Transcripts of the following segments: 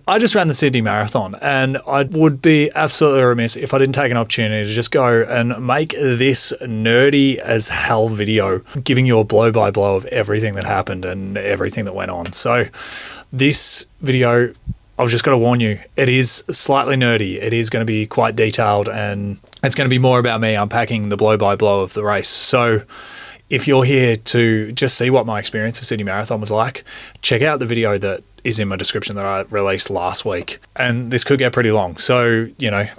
I just ran the Sydney Marathon, and I would be absolutely remiss if I didn't take an opportunity to just go and make this nerdy as hell video, giving you a blow-by-blow of everything that happened and everything that went on. So this video, I've just got to warn you, it is slightly nerdy. It is going to be quite detailed, and it's going to be more about me unpacking the blow-by-blow of the race. So if you're here to just see what my experience of Sydney Marathon was like, check out the video that is in my description that I released last week. And this could get pretty long. So,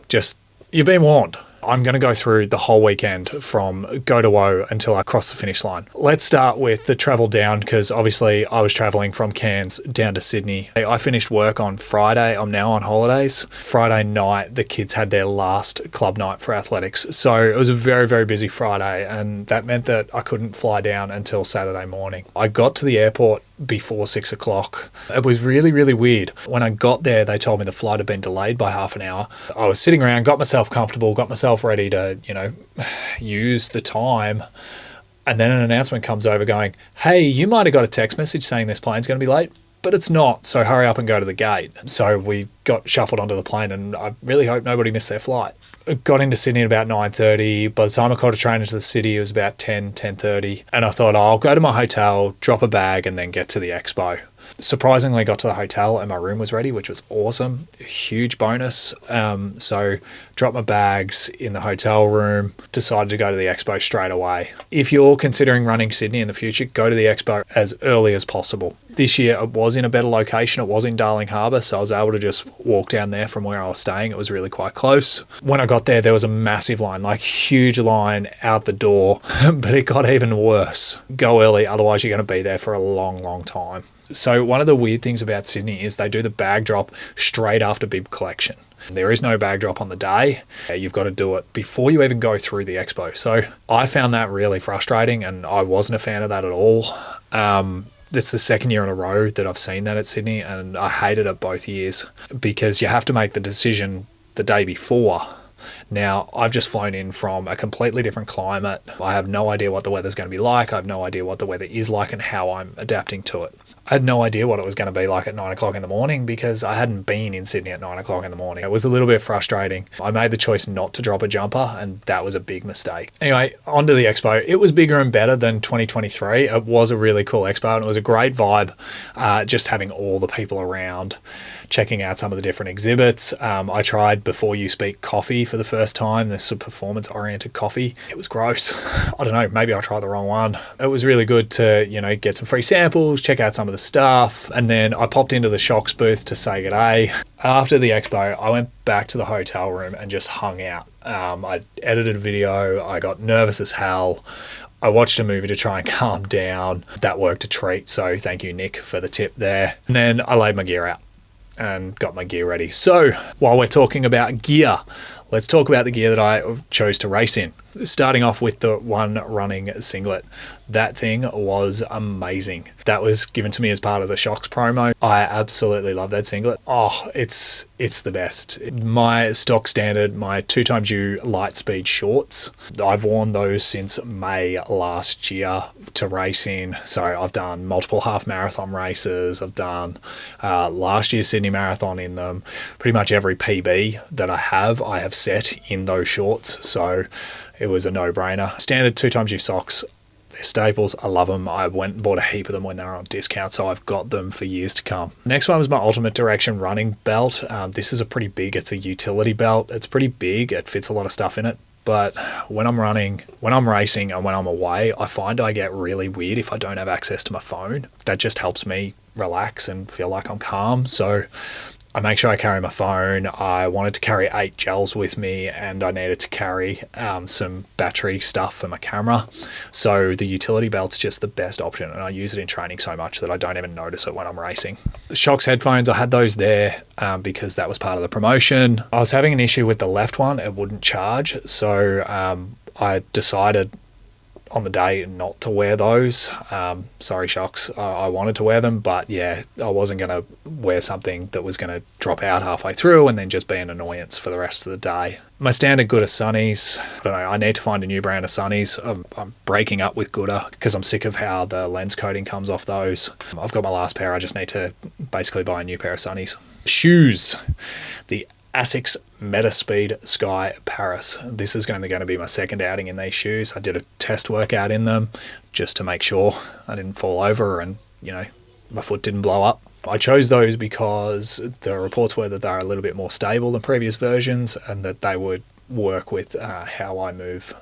just, you've been warned. I'm going to go through the whole weekend from go to woe until I cross the finish line. Let's start with the travel down, because obviously I was traveling from Cairns down to Sydney. I finished work on Friday. I'm now on holidays. Friday night, the kids had their last club night for athletics. So it was a very, very busy Friday, and that meant that I couldn't fly down until Saturday morning. I got to the airport before 6 o'clock. It was really, really weird. When I got there, they told me the flight had been delayed by half an hour. I was sitting around, got myself comfortable, got myself ready to, use the time. And then an announcement comes over going, hey, you might have got a text message saying this plane's going to be late, but it's not. So hurry up and go to the gate. So we got shuffled onto the plane, and I really hope nobody missed their flight. Got into Sydney at about 9:30. By the time I caught a train into the city, it was about 10:30. And I thought, I'll go to my hotel, drop a bag, and then get to the Expo. Surprisingly, got to the hotel and my room was ready, which was awesome. A huge bonus. So dropped my bags in the hotel room, decided to go to the Expo straight away. If you're considering running Sydney in the future, go to the Expo as early as possible. This year it was in a better location. It was in Darling Harbour, so I was able to just walk down there from where I was staying. It was really quite close. When I got there was a massive line, like huge line out the door, but it got even worse. Go early, otherwise you're going to be there for a long, long time. So one of the weird things about Sydney is they do the bag drop straight after bib collection. There is no bag drop on the day. You've got to do it before you even go through the Expo. So I found that really frustrating, and I wasn't a fan of that at all. It's the second year in a row that I've seen that at Sydney, and I hated it both years because you have to make the decision the day before. Now, I've just flown in from a completely different climate. I have no idea what the weather's going to be like. I have no idea what the weather is like and how I'm adapting to it. I had no idea what it was going to be like at 9 o'clock in the morning because I hadn't been in Sydney at 9 o'clock in the morning. It was a little bit frustrating. I made the choice not to drop a jumper, and that was a big mistake. Anyway, on to the Expo. It was bigger and better than 2023. It was a really cool Expo, and it was a great vibe, just having all the people around, checking out some of the different exhibits. I tried Before You Speak coffee for the first time, this performance-oriented coffee. It was gross. I don't know, maybe I tried the wrong one. It was really good to, get some free samples, check out some of the stuff, and then I popped into the Shocks booth to say g'day. After the Expo, I went back to the hotel room and just hung out. I edited a video. I got nervous as hell. I watched a movie to try and calm down. That worked a treat, so thank you, Nick, for the tip there. And then I laid my gear out and got my gear ready. So while we're talking about gear, let's talk about the gear that I chose to race in. Starting off with the One Running singlet. That thing was amazing. That was given to me as part of the Shocks promo. I absolutely love that singlet. Oh, it's the best. My stock standard, my 2XU Lightspeed shorts, I've worn those since May last year to race in. So I've done multiple half marathon races. I've done last year's Sydney Marathon in them. Pretty much every PB that I have set in those shorts. So it was a no-brainer. Standard 2XU socks, they're staples. I love them. I went and bought a heap of them when they were on discount, so I've got them for years to come. Next one was my Ultimate Direction running belt. This is it's a utility belt. It's pretty big. It fits a lot of stuff in it. But when I'm running, when I'm racing, and when I'm away, I find I get really weird if I don't have access to my phone. That just helps me relax and feel like I'm calm. So I make sure I carry my phone. I wanted to carry 8 gels with me, and I needed to carry some battery stuff for my camera. So the utility belt's just the best option, and I use it in training so much that I don't even notice it when I'm racing. The Shocks headphones, I had those there because that was part of the promotion. I was having an issue with the left one. It wouldn't charge, so I decided on the day not to wear those. Sorry, Shocks. I wanted to wear them, but yeah, I wasn't going to wear something that was going to drop out halfway through and then just be an annoyance for the rest of the day. My standard Gouda Sunnies, I don't know, I need to find a new brand of Sunnies. I'm breaking up with Gouda because I'm sick of how the lens coating comes off those. I've got my last pair. I just need to basically buy a new pair of Sunnies. Shoes. The Asics Metaspeed Sky Paris. This is going to be my second outing in these shoes. I did a test workout in them just to make sure I didn't fall over and, my foot didn't blow up. I chose those because the reports were that they're a little bit more stable than previous versions and that they would work with how I move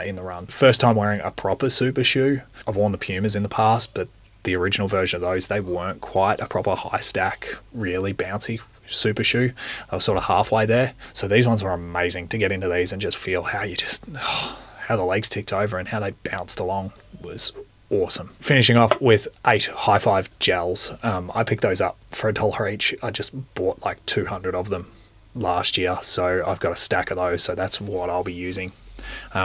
in the run. First time wearing a proper super shoe. I've worn the Pumas in the past, but the original version of those, they weren't quite a proper high stack, really bouncy super shoe. I was sort of halfway there. So these ones were amazing to get into these and just feel how how the legs ticked over and how they bounced along was awesome. Finishing off with 8 High Five gels. I picked those up for $1 each. I just bought like 200 of them last year. So I've got a stack of those. So that's what I'll be using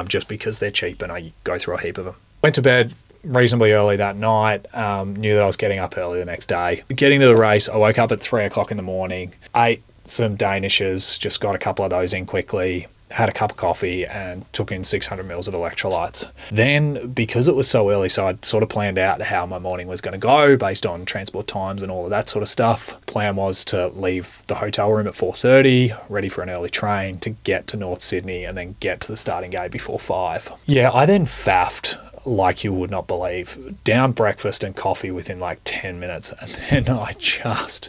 just because they're cheap and I go through a heap of them. Went to bed reasonably early that night, knew that I was getting up early the next day. Getting to the race, I woke up at 3 o'clock in the morning, ate some Danishes, just got a couple of those in quickly, had a cup of coffee and took in 600 mils of electrolytes. Then, because it was so early, so I'd sort of planned out how my morning was going to go based on transport times and all of that sort of stuff. Plan was to leave the hotel room at 4:30, ready for an early train to get to North Sydney and then get to the starting gate before 5. Yeah, I then faffed like you would not believe. Down breakfast and coffee within like 10 minutes and then I just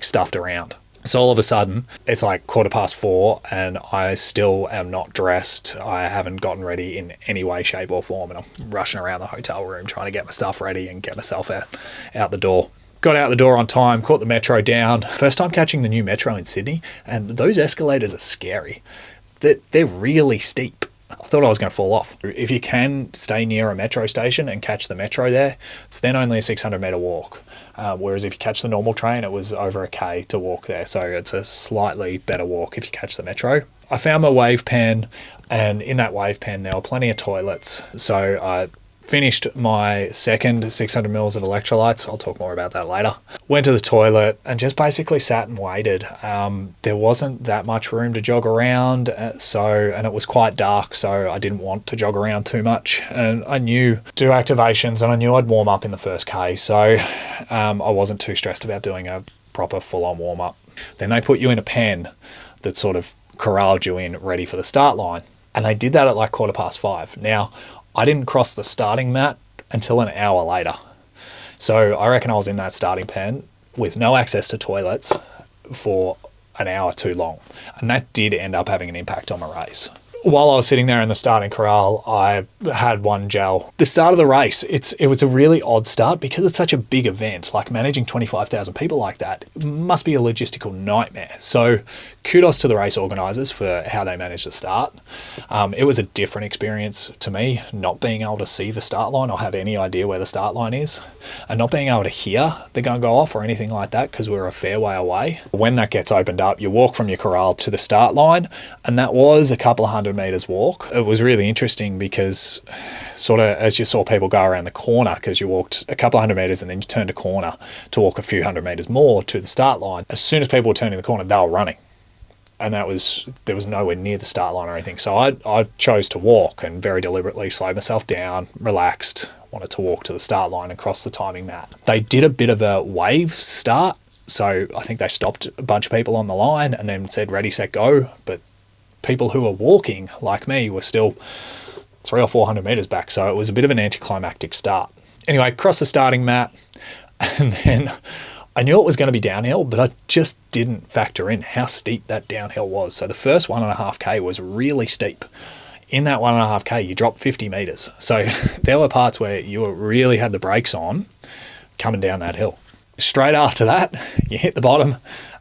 stuffed around. So all of a sudden it's like 4:15 and I still am not dressed. I haven't gotten ready in any way, shape or form and I'm rushing around the hotel room trying to get my stuff ready and get myself out the door. Got out the door on time, caught the metro down. First time catching the new metro in Sydney and those escalators are scary. They're really steep. I thought I was going to fall off. If you can stay near a metro station and catch the metro there, it's then only a 600 metre walk. Whereas if you catch the normal train, it was over a K to walk there. So it's a slightly better walk if you catch the metro. I found my wave pen and in that wave pen there were plenty of toilets. So I finished my second 600 mils of electrolytes. I'll talk more about that later. Went to the toilet and just basically sat and waited. There wasn't that much room to jog around, and it was quite dark, so I didn't want to jog around too much. And I knew do activations and I knew I'd warm up in the first K, so I wasn't too stressed about doing a proper full-on warm-up. Then they put you in a pen that sort of corralled you in ready for the start line. And they did that at like 5:15. Now, I didn't cross the starting mat until an hour later. So I reckon I was in that starting pen with no access to toilets for an hour too long. And that did end up having an impact on my race. While I was sitting there in the starting corral, I had one gel. The start of the race, it was a really odd start because it's such a big event. Like managing 25,000 people like that must be a logistical nightmare. So kudos to the race organisers for how they managed the start. It was a different experience to me, not being able to see the start line or have any idea where the start line is, and not being able to hear the gun go off or anything like that because we were a fair way away. When that gets opened up, you walk from your corral to the start line, and that was a couple of 100 meters walk. It was really interesting because sort of as you saw people go around the corner, because you walked a couple of 100 meters and then you turned a corner to walk a few 100 meters more to the start line. As soon as people were turning the corner, they were running. And there was nowhere near the start line or anything. So I chose to walk and very deliberately slowed myself down, relaxed, wanted to walk to the start line and cross the timing mat. They did a bit of a wave start. So I think they stopped a bunch of people on the line and then said, ready, set, go. But people who were walking, like me, were still 300 or 400 meters back. So it was a bit of an anticlimactic start. Anyway, crossed the starting mat and then I knew it was going to be downhill, but I just didn't factor in how steep that downhill was. So the first 1.5K was really steep. In that 1.5K, you dropped 50 meters. So there were parts where you really had the brakes on coming down that hill. Straight after that, you hit the bottom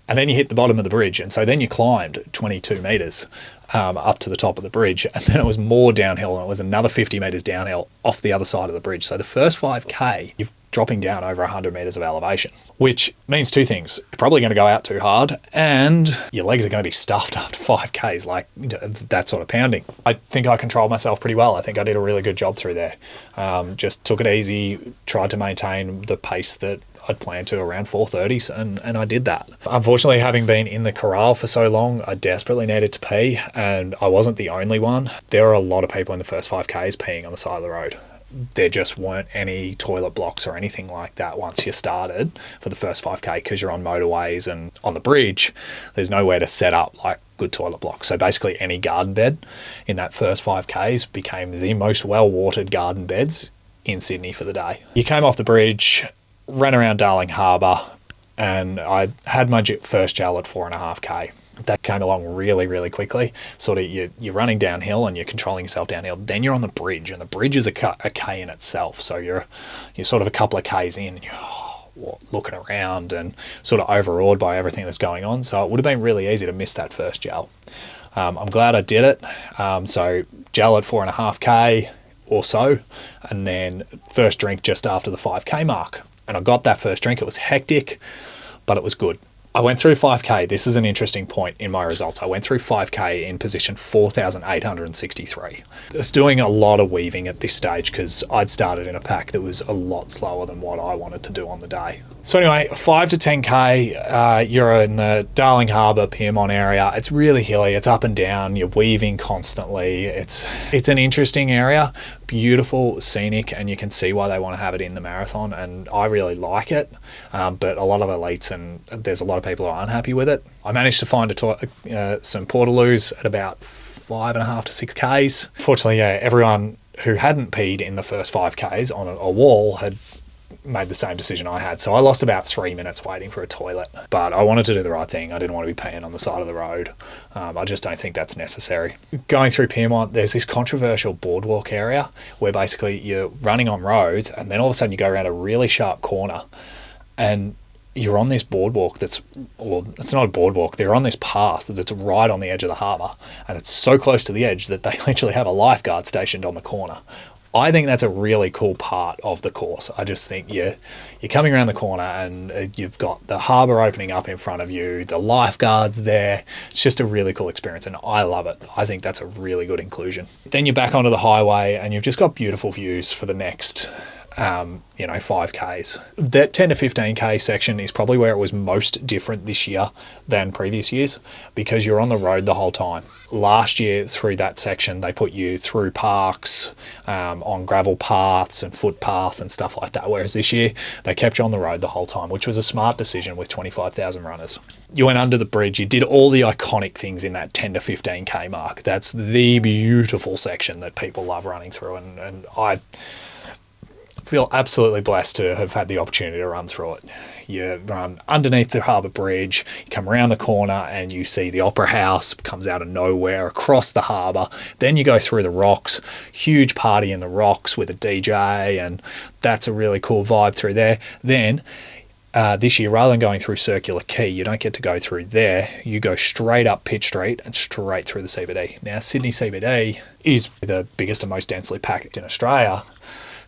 and then you hit the bottom of the bridge. And so then you climbed 22 meters up to the top of the bridge. And then it was more downhill and it was another 50 meters downhill off the other side of the bridge. So the first 5K, you're dropping down over 100 meters of elevation, which means two things. You're probably going to go out too hard and your legs are going to be stuffed after 5Ks, like that sort of pounding. I think I controlled myself pretty well. I think I did a really good job through there. Just took it easy, tried to maintain the pace that I'd planned to around 4:30s, and I did that. Unfortunately, having been in the corral for so long, I desperately needed to pee, and I wasn't the only one. There were a lot of people in the first 5Ks peeing on the side of the road. there just weren't any toilet blocks or anything like that once you started for the first 5K, because you're on motorways and on the bridge. There's nowhere to set up like good toilet blocks. So basically any garden bed in that first 5Ks became the most well-watered garden beds in Sydney for the day. You came off the bridge, ran around Darling Harbour, and I had my first gel at 4.5K. That came along really, really quickly. Sort of you're running downhill and you're controlling yourself downhill. Then you're on the bridge, and the bridge is a K in itself. So you're sort of a couple of Ks in, and you're looking around and sort of overawed by everything that's going on. So it would have been really easy to miss that first gel. I'm glad I did it. So gel at 4.5K or so, and then first drink just after the 5K mark. And I got that first drink. It was hectic, but it was good. I went through 5K. This is an interesting point in my results. I went through 5K in position 4,863. I was doing a lot of weaving at this stage because I'd started in a pack that was a lot slower than what I wanted to do on the day. So anyway, 5 to 10K, you're in the Darling Harbour, Pyrmont area. It's really hilly. It's up and down. You're weaving constantly. It's an interesting area, beautiful, scenic, and you can see why they want to have it in the marathon. And I really like it, but a lot of elites and there's a lot of people who are unhappy with it. I managed to find some portaloos at about 5.5 to 6Ks. Fortunately, yeah, everyone who hadn't peed in the first 5Ks on a wall had made the same decision I had. So I lost about 3 minutes waiting for a toilet, but I wanted to do the right thing. I didn't want to be peeing on the side of the road. I just don't think that's necessary. Going through Pyrmont, there's this controversial boardwalk area where basically you're running on roads and then all of a sudden you go around a really sharp corner and you're on this boardwalk it's not a boardwalk, they're on this path that's right on the edge of the harbour, and it's so close to the edge that they literally have a lifeguard stationed on the corner. I think that's a really cool part of the course. I just think you're coming around the corner and you've got the harbour opening up in front of you, the lifeguards there. It's just a really cool experience and I love it. I think that's a really good inclusion. Then you're back onto the highway and you've just got beautiful views for the next 5Ks. That 10 to 15K section is probably where it was most different this year than previous years because you're on the road the whole time. Last year through that section, they put you through parks, on gravel paths and footpath and stuff like that. Whereas this year, they kept you on the road the whole time, which was a smart decision with 25,000 runners. You went under the bridge, you did all the iconic things in that 10 to 15K mark. That's the beautiful section that people love running through, and I feel absolutely blessed to have had the opportunity to run through it. You run underneath the harbour bridge, you come around the corner and you see the Opera House comes out of nowhere across the harbour. Then you go through the rocks, huge party in the rocks with a DJ, and that's a really cool vibe through there. Then this year, rather than going through Circular Quay, you don't get to go through there. You go straight up Pitt Street and straight through the CBD. Now, Sydney CBD is the biggest and most densely packed in Australia,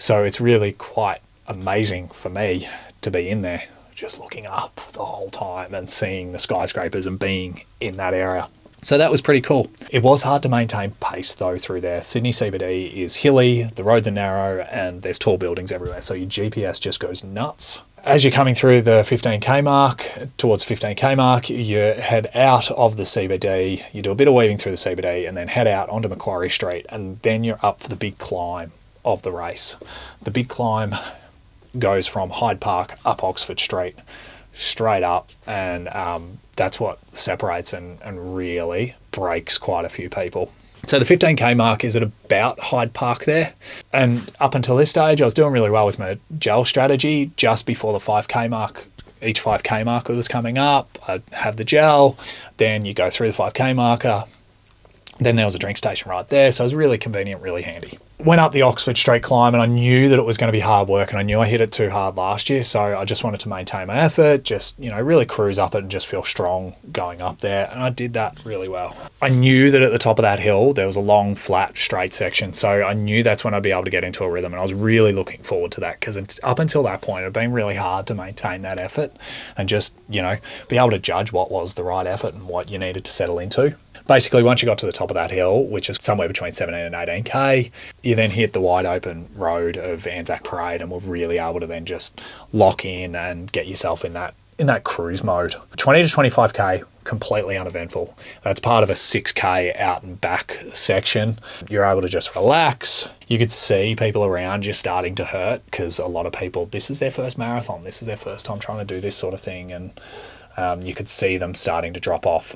so it's really quite amazing for me to be in there, just looking up the whole time and seeing the skyscrapers and being in that area. So that was pretty cool. It was hard to maintain pace though through there. Sydney CBD is hilly, the roads are narrow, and there's tall buildings everywhere, so your GPS just goes nuts. As you're coming through the 15K mark, towards 15K mark, you head out of the CBD, you do a bit of weaving through the CBD, and then head out onto Macquarie Street, and then you're up for the big climb of the race. The big climb goes from Hyde Park up Oxford Street, straight up, and that's what separates and really breaks quite a few people. So the 15K mark is at about Hyde Park there, and up until this stage I was doing really well with my gel strategy. Just before the 5K mark, each 5K marker was coming up, I'd have the gel, then you go through the 5K marker, then there was a drink station right there, so it was really convenient, really handy. Went up the Oxford Street climb and I knew that it was going to be hard work, and I knew I hit it too hard last year, so I just wanted to maintain my effort, just, really cruise up it and just feel strong going up there, and I did that really well. I knew that at the top of that hill there was a long, flat, straight section, so I knew that's when I'd be able to get into a rhythm, and I was really looking forward to that because up until that point it had been really hard to maintain that effort and just, be able to judge what was the right effort and what you needed to settle into. Basically, once you got to the top of that hill, which is somewhere between 17 and 18K, you then hit the wide open road of Anzac Parade and were really able to then just lock in and get yourself in that cruise mode. 20 to 25K, completely uneventful. That's part of a 6K out and back section. You're able to just relax. You could see people around you starting to hurt because a lot of people, this is their first marathon. This is their first time trying to do this sort of thing. And you could see them starting to drop off.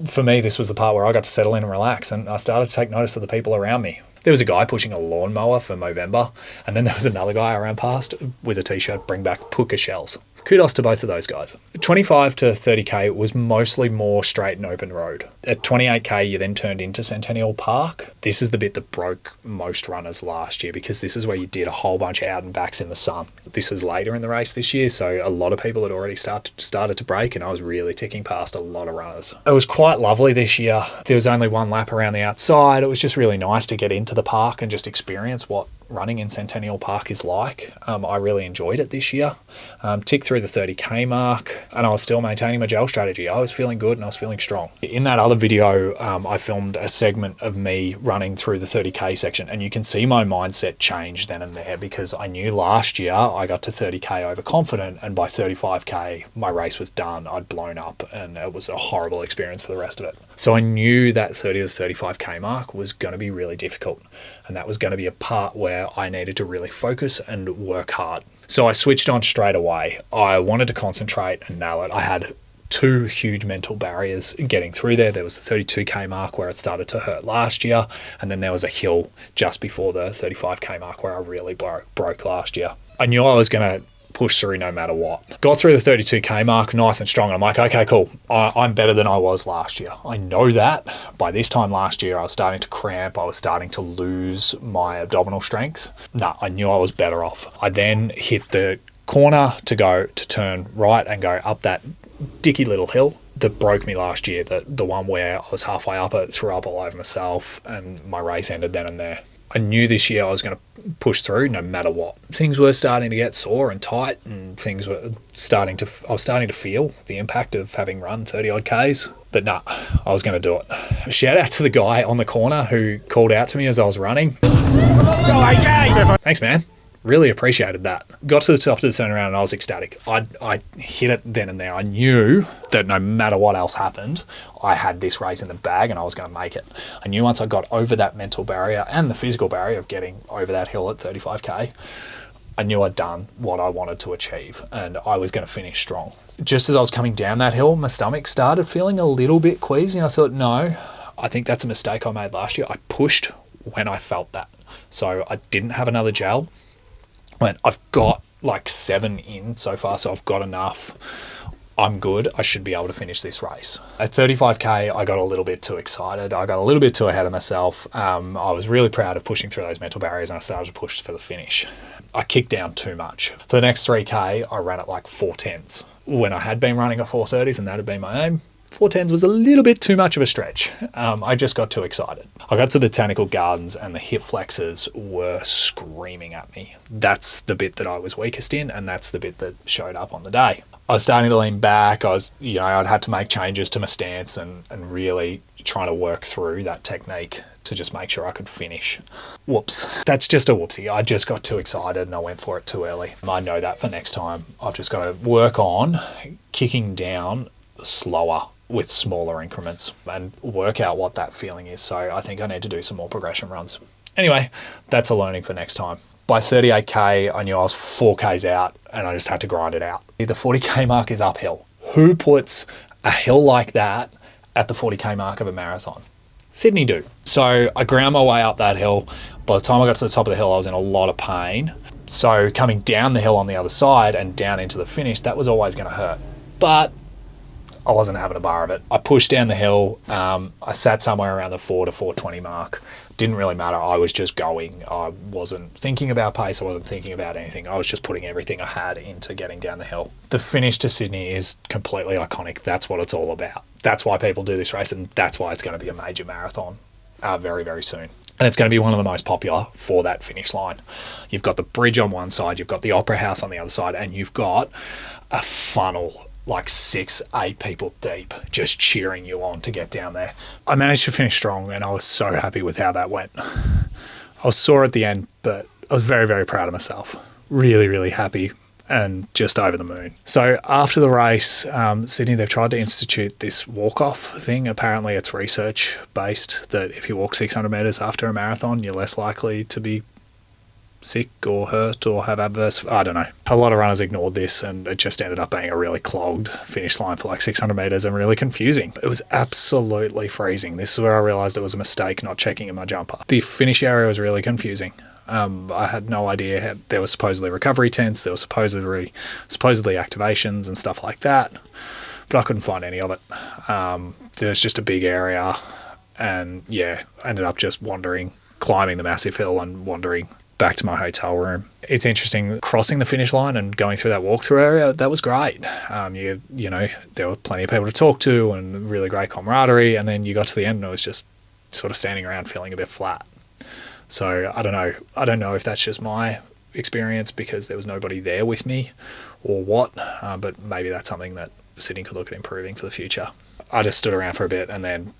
For me, this was the part where I got to settle in and relax, and I started to take notice of the people around me. There was a guy pushing a lawnmower for Movember, and then there was another guy I ran past with a t-shirt, bring back puka shells. Kudos to both of those guys. 25 to 30K was mostly more straight and open road. At 28K, you then turned into Centennial Park. This is the bit that broke most runners last year because this is where you did a whole bunch of out and backs in the sun. This was later in the race this year, so a lot of people had already started to break, and I was really ticking past a lot of runners. It was quite lovely this year. There was only one lap around the outside. It was just really nice to get into the park and just experience what running in Centennial Park is like. I really enjoyed it this year. Ticked through the 30K mark, and I was still maintaining my gel strategy. I was feeling good and I was feeling strong. In that other video, I filmed a segment of me running through the 30K section, and you can see my mindset change then and there because I knew last year I got to 30K overconfident, and by 35K my race was done. I'd blown up and it was a horrible experience for the rest of it. So I knew that 30 to 35K mark was going to be really difficult, and that was going to be a part where I needed to really focus and work hard. So I switched on straight away. I wanted to concentrate and nail it. I had two huge mental barriers getting through there. There was the 32K mark where it started to hurt last year, and then there was a hill just before the 35K mark where I really broke last year. I knew I was going to push through no matter what. Got through the 32K mark nice and strong, and I'm like, okay, cool. I'm better than I was last year. I know that. By this time last year, I was starting to cramp. I was starting to lose my abdominal strength. I knew I was better off. I then hit the corner to turn right and go up that dicky little hill that broke me last year, the one where I was halfway up it, threw up all over myself, and my race ended then and there. I knew this year I was going to push through no matter what. Things were starting to get sore and tight, and I was starting to feel the impact of having run 30 odd Ks, but I was going to do it. Shout out to the guy on the corner who called out to me as I was running. Thanks, man. Really appreciated that. Got to the top of the turnaround and I was ecstatic. I hit it then and there. I knew that no matter what else happened, I had this race in the bag and I was going to make it. I knew once I got over that mental barrier and the physical barrier of getting over that hill at 35K, I knew I'd done what I wanted to achieve and I was going to finish strong. Just as I was coming down that hill, my stomach started feeling a little bit queasy, and I thought, no, I think that's a mistake I made last year. I pushed when I felt that. So I didn't have another gel. I've got like 7 in so far, so I've got enough. I'm good. I should be able to finish this race. At 35K, I got a little bit too excited. I got a little bit too ahead of myself. I was really proud of pushing through those mental barriers, and I started to push for the finish. I kicked down too much. For the next 3K, I ran at like 4:10s. When I had been running at 4:30s and that had been my aim, 4:10s was a little bit too much of a stretch. I just got too excited. I got to the Botanical Gardens and the hip flexors were screaming at me. That's the bit that I was weakest in, and that's the bit that showed up on the day. I was starting to lean back. I'd had to make changes to my stance and really trying to work through that technique to just make sure I could finish. Whoops. That's just a whoopsie. I just got too excited and I went for it too early. I know that for next time. I've just got to work on kicking down slower with smaller increments and work out what that feeling is. So I think I need to do some more progression runs. Anyway, that's a learning for next time. By 38K, I knew I was 4Ks out and I just had to grind it out. The 40K mark is uphill. Who puts a hill like that at the 40K mark of a marathon? Sydney do. So I ground my way up that hill. By the time I got to the top of the hill, I was in a lot of pain. So coming down the hill on the other side and down into the finish, that was always going to hurt. But I wasn't having a bar of it. I pushed down the hill. I sat somewhere around the 4 to 4:20 mark. Didn't really matter. I was just going. I wasn't thinking about pace. I wasn't thinking about anything. I was just putting everything I had into getting down the hill. The finish to Sydney is completely iconic. That's what it's all about. That's why people do this race, and that's why it's going to be a major marathon very, very soon. And it's going to be one of the most popular for that finish line. You've got the bridge on one side, you've got the Opera House on the other side, and you've got a funnel like 6-8 people deep just cheering you on to get down there. I managed to finish strong and I was so happy with how that went. I was sore at the end, but I was very, very proud of myself. Really, really happy and just over the moon. So after the race, Sydney, they've tried to institute this walk-off thing. Apparently it's research-based that if you walk 600 metres after a marathon, you're less likely to be sick or hurt or have adverse, I don't know. A lot of runners ignored this, and it just ended up being a really clogged finish line for like 600 metres and really confusing. It was absolutely freezing. This is where I realised it was a mistake not checking in my jumper. The finish area was really confusing. I had no idea. There were supposedly recovery tents, there were supposedly activations and stuff like that, but I couldn't find any of it. There's just a big area, and yeah, I ended up just wandering, climbing the massive hill and wandering back to my hotel room. It's interesting, crossing the finish line and going through that walkthrough area, that was great. You know, there were plenty of people to talk to and really great camaraderie, and then you got to the end and it was just sort of standing around feeling a bit flat. So I don't know if that's just my experience because there was nobody there with me or what, but maybe that's something that Sydney could look at improving for the future. I just stood around for a bit and then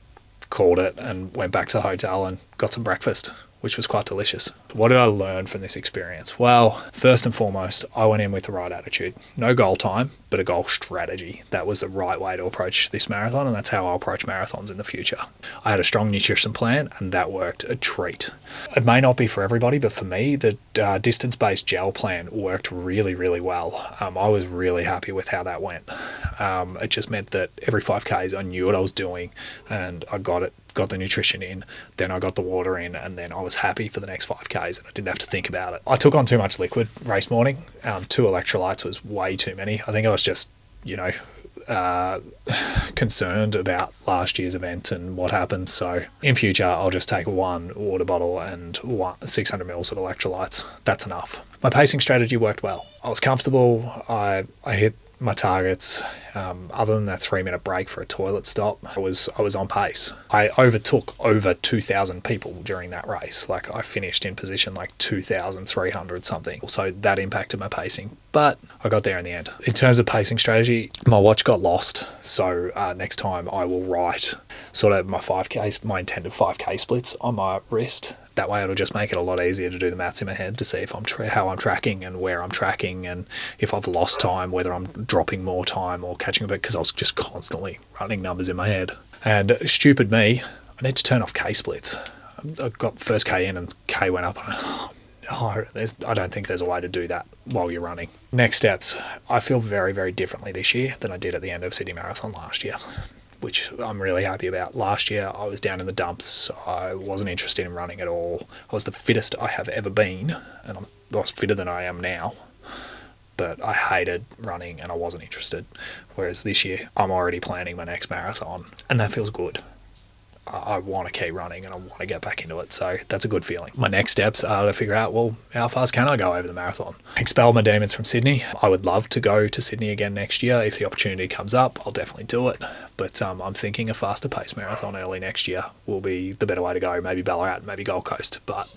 called it and went back to the hotel and got some breakfast, which was quite delicious. What did I learn from this experience? Well, first and foremost, I went in with the right attitude. No goal time, but a goal strategy. That was the right way to approach this marathon, and that's how I'll approach marathons in the future. I had a strong nutrition plan, and that worked a treat. It may not be for everybody, but for me, the distance-based gel plan worked really, really well. I was really happy with how that went. It just meant that every 5Ks I knew what I was doing, and I got the nutrition in, then I got the water in, and then I was happy for the next 5Ks and I didn't have to think about it. I took on too much liquid race morning. 2 electrolytes was way too many. I think I was just, concerned about last year's event and what happened. So in future, I'll just take 1 water bottle and 600 mils of electrolytes. That's enough. My pacing strategy worked well. I was comfortable. I hit my targets. Other than that 3-minute break for a toilet stop, I was on pace. I overtook over 2,000 people during that race. Like, I finished in position like 2,300 something. So that impacted my pacing, but I got there in the end. In terms of pacing strategy, my watch got lost. So next time I will write sort of my intended 5K splits on my wrist. That way it'll just make it a lot easier to do the maths in my head to see if how I'm tracking and where I'm tracking, and if I've lost time, whether I'm dropping more time or catching a bit, because I was just constantly running numbers in my head. And stupid me, I need to turn off K splits. I got first K in and K went up. No, I don't think there's a way to do that while you're running. Next steps. I feel very, very differently this year than I did at the end of Sydney Marathon last year, which I'm really happy about. Last year, I was down in the dumps. I wasn't interested in running at all. I was the fittest I have ever been, and I was fitter than I am now. But I hated running and I wasn't interested. Whereas this year, I'm already planning my next marathon, and that feels good. I want to keep running and I want to get back into it. So that's a good feeling. My next steps are to figure out, well, how fast can I go over the marathon? Expel my demons from Sydney. I would love to go to Sydney again next year. If the opportunity comes up, I'll definitely do it. But I'm thinking a faster pace marathon early next year will be the better way to go. Maybe Ballarat, maybe Gold Coast. But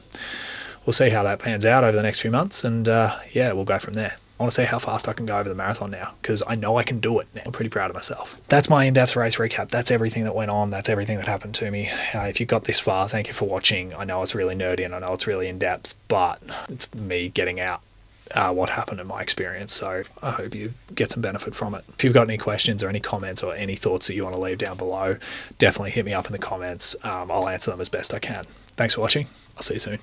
we'll see how that pans out over the next few months. And we'll go from there. I want to see how fast I can go over the marathon now, because I know I can do it now. I'm pretty proud of myself. That's my in-depth race recap. That's everything that went on. That's everything that happened to me. If you got this far, thank you for watching. I know it's really nerdy and I know it's really in-depth, but it's me getting out what happened in my experience. So I hope you get some benefit from it. If you've got any questions or any comments or any thoughts that you want to leave down below, definitely hit me up in the comments. I'll answer them as best I can. Thanks for watching. I'll see you soon.